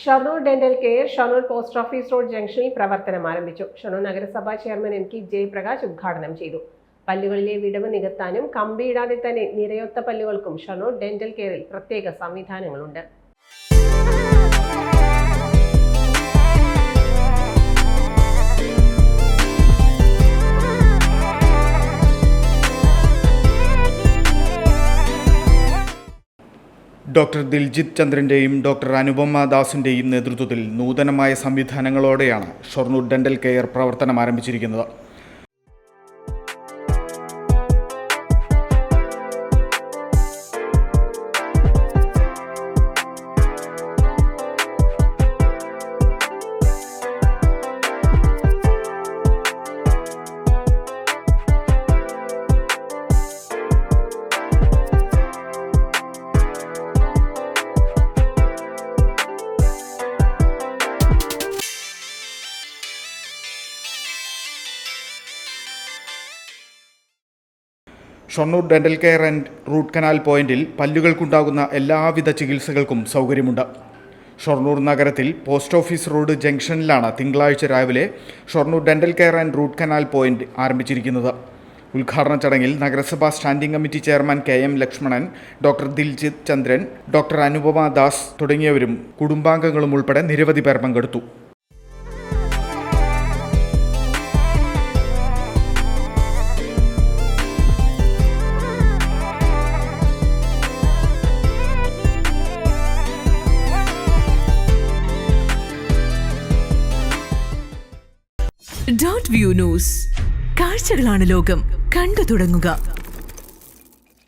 Shoranur dental care Shoranur post office road ജംഗ്ഷനിൽ പ്രവർത്തനം ആരംഭിച്ചു. ഷൊർണൂർ നഗരസഭാ ചെയർമാൻ MK ജയപ്രകാശ് ഉദ്ഘാടനം ചെയ്തു. പല്ലുകളിലെ വിടവ് നികത്താനും കമ്പിയിടാതെ തന്നെ നിരയൊത്ത പല്ലുകൾക്കും ഷൊർണൂർ ഡെന്റൽ കെയറിൽ പ്രത്യേക സംവിധാനങ്ങളുണ്ട്. ഡോക്ടർ ദിൽജിത്ത് ചന്ദ്രൻ്റെയും ഡോക്ടർ അനുപമ ദാസിൻ്റെയും നേതൃത്വത്തിൽ നൂതനമായ സംവിധാനങ്ങളോടെയാണ് ഷൊർണൂർ ഡെന്റൽ കെയർ പ്രവർത്തനം ആരംഭിച്ചിരിക്കുന്നത്. Shoranur dental care and root canal പോയിന്റിൽ പല്ലുകൾക്കുണ്ടാകുന്ന എല്ലാവിധ ചികിത്സകൾക്കും സൗകര്യമുണ്ട്. ഷൊർണൂർ നഗരത്തിൽ പോസ്റ്റ് ഓഫീസ് റോഡ് ജംഗ്ഷനിലാണ് തിങ്കളാഴ്ച രാവിലെ Shoranur dental care and root canal point ആരംഭിച്ചിരിക്കുന്നത്. ഉദ്ഘാടന ചടങ്ങിൽ നഗരസഭാ standing committee chairman KM Lakshmanan, doctor Diljith Chandran, doctor Anupama Das തുടങ്ങിയവരും കുടുംബാംഗങ്ങളും ഉൾപ്പെടെ നിരവധി പേർ പങ്കെടുത്തു. .view ന്യൂസ്, കാഴ്ചകളാണ് ലോകം, കണ്ടു തുടങ്ങുക.